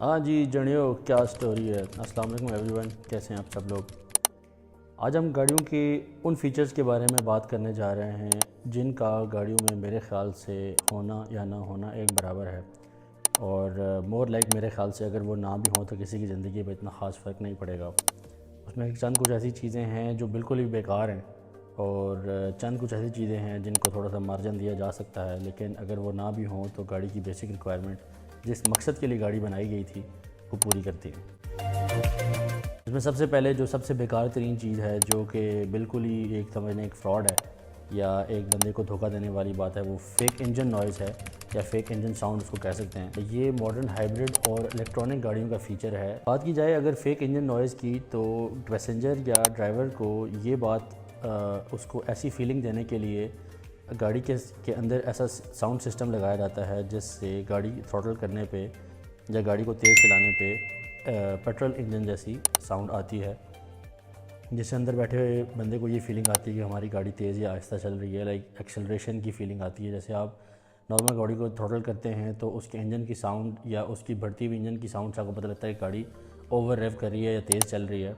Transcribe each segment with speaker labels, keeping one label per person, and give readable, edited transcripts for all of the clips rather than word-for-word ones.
Speaker 1: ہاں جی جنیو کیا سٹوری ہے۔ السلام علیکم ایوری ون، کیسے ہیں آپ سب لوگ؟ آج ہم گاڑیوں کے ان فیچرز کے بارے میں بات کرنے جا رہے ہیں جن کا گاڑیوں میں میرے خیال سے ہونا یا نہ ہونا ایک برابر ہے، اور مور لائک میرے خیال سے اگر وہ نہ بھی ہوں تو کسی کی زندگی پہ اتنا خاص فرق نہیں پڑے گا۔ اس میں چند کچھ ایسی چیزیں ہیں جو بالکل ہی بیکار ہیں، اور چند کچھ ایسی چیزیں ہیں جن کو تھوڑا سا مارجن دیا جا سکتا ہے، لیکن اگر وہ نہ بھی ہوں تو گاڑی کی بیسک ریکوائرمنٹ جس مقصد کے لیے گاڑی بنائی گئی تھی وہ پوری کرتی ہے۔ اس میں سب سے پہلے جو سب سے بیکار ترین چیز ہے، جو کہ بالکل ہی ایک سمجھنے ایک فراڈ ہے یا ایک بندے کو دھوکہ دینے والی بات ہے، وہ فیک انجن نوائز ہے یا فیک انجن ساؤنڈ اس کو کہہ سکتے ہیں۔ یہ ماڈرن ہائبرڈ اور الیکٹرانک گاڑیوں کا فیچر ہے۔ بات کی جائے اگر فیک انجن نوائز کی، تو پیسنجر یا ڈرائیور کو یہ بات اس کو ایسی فیلنگ دینے کے لیے گاڑی کے اندر ایسا ساؤنڈ سسٹم لگایا جاتا ہے جس سے گاڑی تھروٹل کرنے پہ یا گاڑی کو تیز چلانے پہ پیٹرول انجن جیسی ساؤنڈ آتی ہے، جس سے اندر بیٹھے ہوئے بندے کو یہ فیلنگ آتی ہے کہ ہماری گاڑی تیز یا آہستہ چل رہی ہے، لائک ایکسلریشن کی فیلنگ آتی ہے۔ جیسے آپ نارمل گاڑی کو تھروٹل کرتے ہیں تو اس کے انجن کی ساؤنڈ یا اس کی بڑھتی ہوئی انجن کی ساؤنڈ سے آپ کو پتہ لگتا ہے کہ گاڑی اوور ریو کر رہی ہے یا تیز چل رہی ہے۔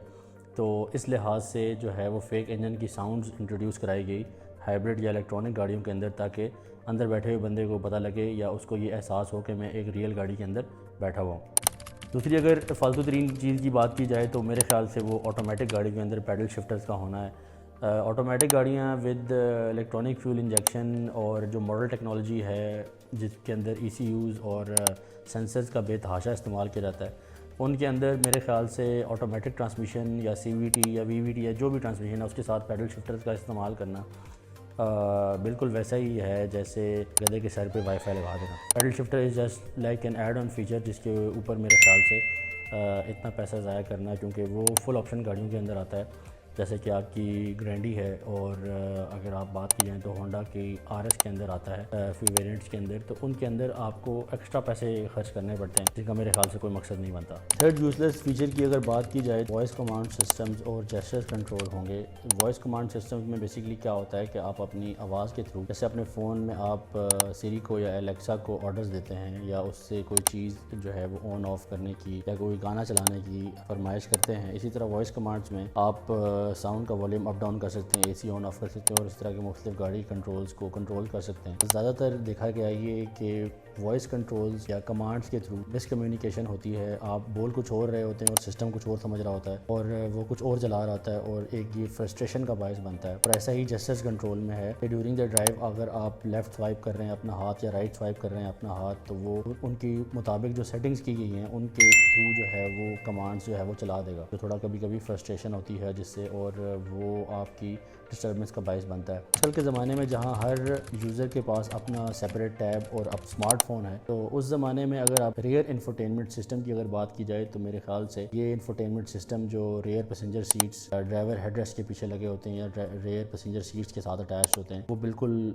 Speaker 1: تو اس لحاظ سے جو ہے وہ فیک انجن کی ساؤنڈز انٹروڈیوس کرائی گئی ہائبرڈ یا الیکٹرانک گاڑیوں کے اندر، تاکہ اندر بیٹھے ہوئے بندے کو پتہ لگے یا اس کو یہ احساس ہو کہ میں ایک ریئل گاڑی کے اندر بیٹھا ہوا ہوں۔ دوسری اگر فالتو ترین چیز کی بات کی جائے تو میرے خیال سے وہ آٹومیٹک گاڑی کے اندر پیڈل شفٹرز کا ہونا ہے۔ آٹومیٹک گاڑیاں ود الیکٹرانک فیول انجیکشن اور جو ماڈل ٹیکنالوجی ہے جس کے اندر ای سی یوز اور سینسرز کا بے تحاشا استعمال کیا جاتا ہے، ان کے اندر میرے خیال سے آٹومیٹک ٹرانسمیشن یا سی وی ٹی یا وی وی ٹی یا جو بھی ٹرانسمیشن ہے اس کے ساتھ پیڈل شفٹرز کا استعمال کرنا بالکل ویسا ہی ہے جیسے گدھے کے سر پہ وائی فائی لگا دینا۔ Paddle shifter is just like an add on feature جس کے اوپر میرے خیال سے اتنا پیسہ ضائع کرنا، کیونکہ وہ فل آپشن گاڑیوں کے اندر آتا ہے، جیسے کہ آپ کی گرینڈی ہے، اور اگر آپ بات کی جائیں تو ہونڈا کی آر ایس کے اندر آتا ہے فی ویریئنٹس کے اندر، تو ان کے اندر آپ کو ایکسٹرا پیسے خرچ کرنے پڑتے ہیں جن کا میرے خیال سے کوئی مقصد نہیں بنتا۔ تھرڈ یوزلیس فیچر کی اگر بات کی جائے، وائس کمانڈ سسٹمز اور جیسچر کنٹرول ہوں گے۔ وائس کمانڈ سسٹمز میں بیسیکلی کیا ہوتا ہے کہ آپ اپنی آواز کے تھرو، جیسے اپنے فون میں آپ سیری کو یا الیکسا کو آرڈرز دیتے ہیں یا اس سے کوئی چیز جو ہے وہ آن آف کرنے کی یا کوئی گانا چلانے کی فرمائش کرتے ہیں، اسی طرح وائس کمانڈز میں آپ ساؤنڈ کا والیوم اپ ڈاؤن کر سکتے ہیں، اے سی آن آف کر سکتے ہیں، اور اس طرح کے مختلف گاڑی کنٹرولز کو کنٹرول کر سکتے ہیں۔ زیادہ تر دیکھا گیا یہ کہ وائس کنٹرولز یا کمانڈز کے تھرو مس کمیونیکیشن ہوتی ہے، آپ بول کچھ اور رہے ہوتے ہیں اور سسٹم کچھ اور سمجھ رہا ہوتا ہے اور وہ کچھ اور چلا رہا ہوتا ہے، اور ایک یہ فرسٹریشن کا باعث بنتا ہے۔ اور ایسا ہی جسٹس کنٹرول میں ہے کہ ڈیورنگ دا ڈرائیو اگر آپ لیفٹ سوائپ کر رہے ہیں اپنا ہاتھ یا رائٹ سوائپ کر رہے ہیں اپنا ہاتھ، تو وہ ان کی مطابق جو سیٹنگز کی گئی ہیں ان کے تھرو جو ہے وہ کمانڈز جو ہے وہ چلا دے گا، جو تھوڑا کبھی کبھی فرسٹریشن ہوتی ہے جس سے، اور وہ آپ کی ڈسٹربنس کا باعث بنتا ہے۔ آج کل کے زمانے میں جہاں ہر یوزر کے پاس اپنا سیپریٹ ٹیب اور اب اسمارٹ فون ہے، تو اس زمانے میں اگر آپ ریئر انفوٹینمنٹ سسٹم کی اگر بات کی جائے تو میرے خیال سے یہ انفوٹینمنٹ سسٹم جو rear passenger seats driver head rest کے پیچھے لگے ہوتے ہیں یا ریئر پیسنجر سیٹس کے ساتھ اٹیچ ہوتے ہیں، وہ بالکل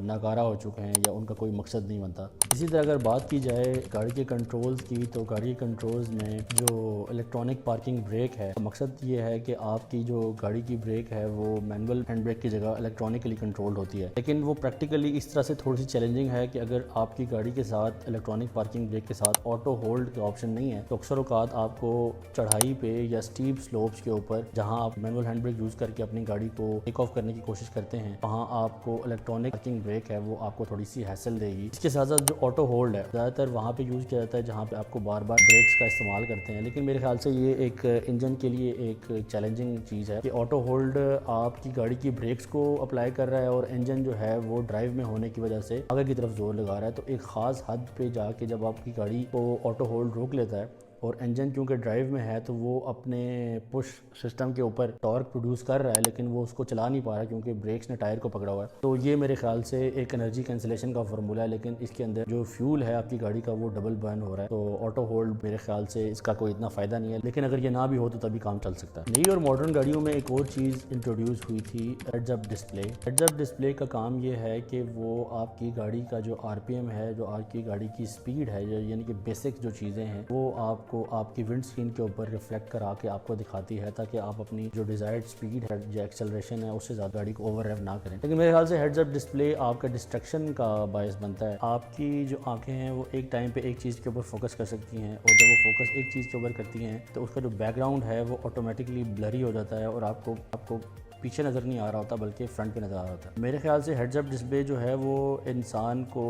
Speaker 1: ناکارہ ہو چکے ہیں یا ان کا کوئی مقصد نہیں بنتا۔ اسی طرح اگر بات کی جائے گاڑی کے کنٹرولز کی، تو گاڑی کے کنٹرولز میں جو الیکٹرانک پارکنگ بریک ہے، مقصد یہ ہے کہ آپ کی جو گاڑی کی بریک ہے وہ مینول ہینڈ بریک کی جگہ الیکٹرانکلی کنٹرولڈ ہوتی ہے، لیکن وہ پریکٹیکلی اس طرح سے تھوڑی سی چیلنجنگ ہے کہ اگر آپ کی گاڑی کے ساتھ الیکٹرانک پارکنگ بریک کے ساتھ آٹو ہولڈ کا آپشن نہیں ہے، تو اکثر اوقات آپ کو چڑھائی پہ یا اسٹیپ سلوپس کے اوپر جہاں آپ مینول ہینڈ بریک یوز کر کے اپنی گاڑی کو ٹیک آف کرنے کی کوشش کرتے ہیں، وہاں آپ کو الیکٹرانک پارکنگ بریک ہے وہ آپ کو تھوڑی سی ہیسل دے گی۔ اس کے ساتھ ساتھ جو آٹو ہولڈ ہے زیادہ تر وہاں پہ یوز کیا جاتا ہے جہاں پہ آپ کو بار بار بریکس کا استعمال کرتے ہیں، لیکن میرے خیال سے یہ ایک انجن کے لیے ایک چیلنجنگ چیز ہے کہ آٹو ہولڈ آپ کی گاڑی کی بریکس کو اپلائی کر رہا ہے اور انجن جو ہے وہ ڈرائیو میں ہونے کی وجہ سے آگے کی طرف زور لگا رہا ہے، تو ایک خاص حد پہ جا کے جب آپ کی گاڑی کو آٹو ہولڈ روک لیتا ہے اور انجن کیونکہ ڈرائیو میں ہے تو وہ اپنے پش سسٹم کے اوپر ٹارک پروڈیوس کر رہا ہے، لیکن وہ اس کو چلا نہیں پا رہا کیونکہ بریکس نے ٹائر کو پکڑا ہوا ہے۔ تو یہ میرے خیال سے ایک انرجی کینسلیشن کا فارمولہ ہے، لیکن اس کے اندر جو فیول ہے آپ کی گاڑی کا وہ ڈبل برن ہو رہا ہے، تو آٹو ہولڈ میرے خیال سے اس کا کوئی اتنا فائدہ نہیں ہے، لیکن اگر یہ نہ بھی ہو تو تبھی کام چل سکتا ہے۔ نئی اور ماڈرن گاڑیوں میں ایک اور چیز انٹروڈیوس ہوئی تھی، ہیڈز اپ ڈسپلے۔ ہیڈز اپ ڈسپلے کا کام یہ ہے کہ وہ آپ کی گاڑی کا جو آر پی ایم ہے، جو آپ کی گاڑی کی سپیڈ ہے، یعنی کہ بیسک جو چیزیں ہیں وہ آپ کو آپ کی ونڈ اسکرین کے اوپر ریفلیکٹ کرا کے آپ کو دکھاتی ہے تاکہ آپ اپنی جو ڈیزائرڈ سپیڈ ہے یا ایکسلریشن ہے اس سے زیادہ گاڑی کو اوور ریو نہ کریں. لیکن میرے خیال سے ہیڈز اپ ڈسپلے آپ کا ڈسٹریکشن کا باعث بنتا ہے. آپ کی جو آنکھیں ہیں وہ ایک ٹائم پہ ایک چیز کے اوپر فوکس کر سکتی ہیں، اور جب وہ فوکس ایک چیز کے اوپر کرتی ہیں تو اس کا جو بیک گراؤنڈ ہے وہ آٹومیٹکلی بلری ہو جاتا ہے اور آپ کو پیچھے نظر نہیں آ رہا ہوتا بلکہ فرنٹ پہ نظر آ رہا ہوتا ہے. میرے خیال سے ہیڈز اپ ڈسپلے جو ہے وہ انسان کو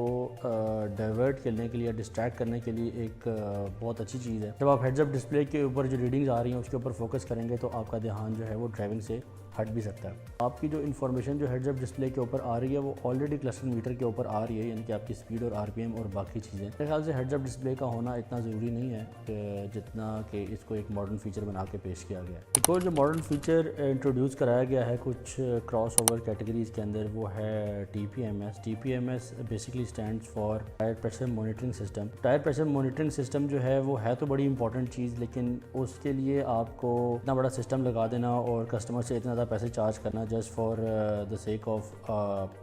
Speaker 1: ڈائیورٹ کرنے کے لیے، ڈسٹریکٹ کرنے کے لیے ایک بہت اچھی چیز ہے. جب آپ ہیڈز اپ ڈسپلے کے اوپر جو ریڈنگز آ رہی ہیں اس کے اوپر فوکس کریں گے تو آپ کا دھیان جو ہے وہ ڈرائیونگ سے ہٹ بھی سکتا ہے. آپ کی جو انفارمیشن جو ہیڈز اپ ڈسپلے کے اوپر آ رہی ہے وہ آلریڈی کلسٹر میٹر کے اوپر آ رہی ہے، یعنی کہ آپ کی سپیڈ اور RPM اور باقی چیزیں. میرے خیال سے ہیڈز اپ ڈسپلے کا ہونا اتنا ضروری نہیں ہے جتنا کہ اس کو ایک ماڈرن فیچر بنا کے پیش کیا گیا ہے. ایک اور جو ماڈرن فیچر انٹروڈیوس کرایا گیا ہے کچھ کراس اوور کیٹیگریز کے اندر وہ ہے TPMS. TPMS basically stands for tyre pressure monitoring system. Tyre pressure monitoring system جو ہے وہ ہے تو بڑی امپورٹنٹ چیز، لیکن اس کے لیے آپ کو اتنا بڑا سسٹم لگا دینا اور کسٹمر سے اتنا زیادہ پیسے چارج کرنا just for the sake of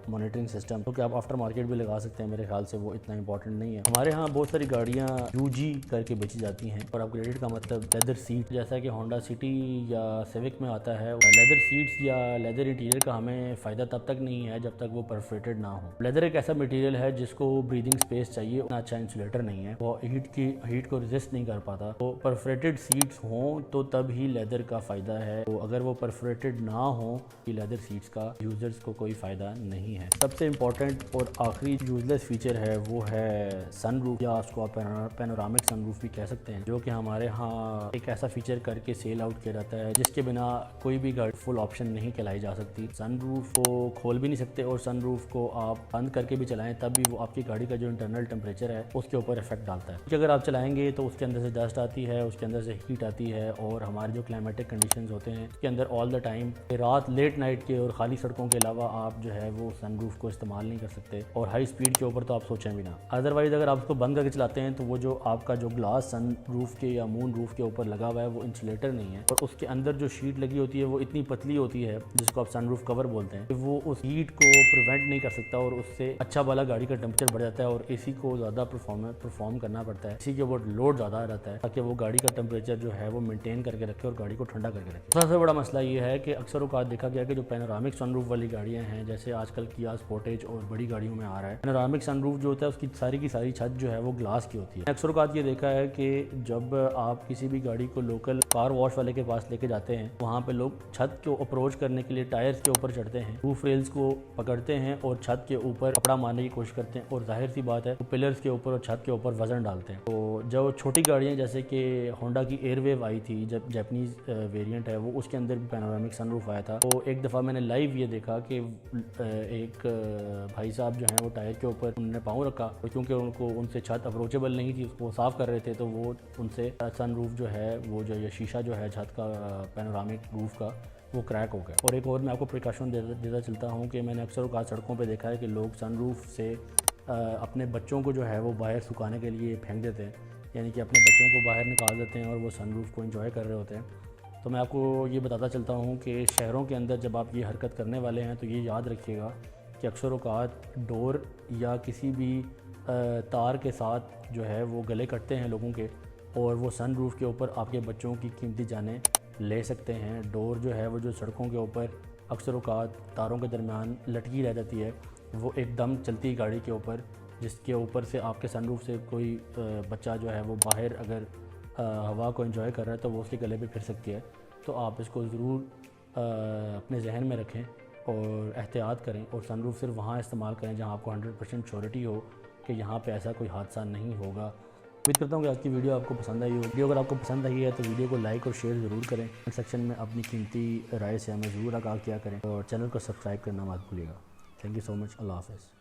Speaker 1: monitoring system, تو کہ آپ آفٹر مارکیٹ بھی لگا سکتے ہیں، میرے خیال سے وہ اتنا امپورٹنٹ نہیں ہے. ہمارے ہاں بہت ساری گاڑیاں UG کر کے بیچی جاتی ہیں، اور اپگریڈڈ کا مطلب لیدر سیٹ، جیسا کہ ہونڈا سٹی یا سیوک میں آتا ہے. لیدر سیٹس یا لیدر انٹیریئر کا ہمیں فائدہ تب تک نہیں ہے جب تک وہ پرفریٹڈ نہ ہو. لیدر ایک ایسا مٹیریل ہے جس کو بریدنگ سپیس چاہیے، اتنا اچھا انسولیٹر نہیں ہے، وہ ہیٹ کو ریزسٹ نہیں کر پاتا. تو پرفریٹڈ سیٹس ہوں تو تب ہی لیدر کا فائدہ ہے، تو اگر وہ پرفریٹڈ نہ ہوں کہ لیدر سیٹس کا یوزرز کو کوئی فائدہ نہیں ہے. سب سے امپورٹنٹ اور آخری یوزلیس فیچر ہے وہ ہے سن روف، یا اس کو آپ پینورامک سن روف بھی کہہ سکتے ہیں، جو کہ ہمارے ہاں ایک ایسا فیچر کر کے سیل آؤٹ کیا جاتا ہے جس کے بنا کوئی بھی گاڑی فل آپشن نہیں کہلائی جا سکتی. سن روف کو کھول بھی نہیں سکتے، اور سن روف کو آپ بند کر کے بھی چلائیں تب بھی وہ آپ کی گاڑی کا جو انٹرنل ٹمپریچر ہے اس کے اوپر افیکٹ ڈالتا ہے. کیونکہ اگر آپ چلائیں گے تو اس کے اندر سے ڈسٹ آتی ہے، اس کے اندر سے ہیٹ آتی ہے، اور ہمارے جو کلائمیٹک کنڈیشنز ہوتے ہیں اس کے اندر آل دا ٹائم رات لیٹ نائٹ کے اور خالی سڑکوں کے علاوہ آپ جو ہے وہ سن روف کو استعمال نہیں کر سکتے، اور ہائی سپیڈ کے اوپر تو آپ سوچیں بھی نہ. ادروائز اگر آپ اس کو بند کر کے چلاتے ہیں تو وہ جو آپ کا جو گلاس سن روف کے یا مون روف کے اوپر لگا ہوا ہے وہ انسولیٹر نہیں ہے، اور اس کے اندر جو شیٹ لگی ہوتی ہے وہ اتنی پتلی ہوتی ہے جس کو آپ سن روف کور بولتے ہیں کہ وہ اس ہیٹ کو پریونٹ نہیں کر سکتا، اور اس سے اچھا والا گاڑی کا ٹیمپریچر بڑھ جاتا ہے، اور AC کو زیادہ پرفارم کرنا پڑتا ہے. AC کے اوپر لوڈ زیادہ رہتا ہے تاکہ وہ گاڑی کا ٹیمپریچر جو ہے وہ مینٹین کر کے رکھے اور گاڑی کو ٹھنڈا کر کے رکھے. سب سے بڑا مسئلہ یہ ہے کہ اکثر اوقات دیکھا گیا کہ جو پینورامک سن روف والی گاڑیاں ہیں، جیسے آج کل کیا سپورٹیج اور بڑی گاڑیوں میں آ رہا ہے، پینورامک سن روف جو ہوتا ہے اس کی ساری چھت جو ہے وہ گلاس کی ہوتی ہے. اکثر اوقات یہ دیکھا ہے کہ جب آپ کسی بھی گاڑی کو لوکل کار واش والے کے پاس لے کے جاتے ہیں، وہاں پہ لوگ چھت کو اپروچ کرنے کے لیے ٹائرز کے اوپر چڑھتے ہیں، روف ریلز کو پکڑتے ہیں اور چھت کے اوپر کپڑا مارنے کی کوشش کرتے ہیں، اور ظاہر سی بات ہے پلرز کے اوپر اور چھت کے اوپر وزن ڈالتے ہیں. تو جو چھوٹی گاڑیاں جیسے کہ ہونڈا کی ایئر ویو آئی تھی، جب جیپنیز ویریئنٹ ہے وہ، اس کے اندر بھی پینورامک سن روف آیا تھا. تو ایک دفعہ میں نے لائیو یہ دیکھا کہ ایک بھائی صاحب جو ہیں وہ ٹائر کے اوپر انہوں نے پاؤں رکھا، اور کیونکہ ان سے چھت اپروچیبل نہیں تھی، اس کو صاف کر رہے تھے، تو وہ ان سے سن روف جو ہے وہ جو یہ شیشہ جو ہے چھت کا پینورامک روف کا وہ کریک ہو گیا. اور ایک اور میں آپ کو پریکاشن دیتا چلتا ہوں کہ میں نے اکثر اوقات سڑکوں پہ دیکھا ہے کہ لوگ سن روف سے اپنے بچوں کو جو ہے وہ باہر سکھانے کے لیے پھینک دیتے ہیں، یعنی کہ اپنے بچوں کو باہر نکال دیتے ہیں اور وہ سن روف کو انجوائے کر رہے ہوتے ہیں. تو میں آپ کو یہ بتاتا چلتا ہوں کہ شہروں کے اندر جب آپ یہ حرکت کرنے والے ہیں تو یہ یاد رکھیے گا کہ اکثر اوقات ڈور یا کسی بھی تار کے ساتھ جو ہے وہ گلے کٹتے ہیں لوگوں کے، اور وہ سن روف کے اوپر آپ کے بچوں کی قیمتی جانیں لے سکتے ہیں. ڈور جو ہے وہ جو سڑکوں کے اوپر اکثر اوقات تاروں کے درمیان لٹکی رہ جاتی ہے، وہ ایک دم چلتی گاڑی کے اوپر، جس کے اوپر سے آپ کے سن روف سے کوئی بچہ جو ہے وہ باہر اگر ہوا کو انجوائے کر رہا ہے تو وہ اس کے گلے پہ پھر سکتی ہے. تو آپ اس کو ضرور اپنے ذہن میں رکھیں اور احتیاط کریں، اور سن روف صرف وہاں استعمال کریں جہاں آپ کو 100% شیورٹی ہو کہ یہاں پہ ایسا کوئی حادثہ نہیں ہوگا. امید کرتا ہوں کہ آج کی ویڈیو آپ کو پسند آئی ہو. ویڈیو اگر آپ کو پسند آئی ہے تو ویڈیو کو لائک اور شیئر ضرور کریں. کمنٹ سیکشن میں اپنی قیمتی رائے سے ہمیں ضرور آگاہ کیا کریں، اور چینل کو سبسکرائب کرنا مت بھولیے گا. تھینک یو سو مچ. اللہ حافظ.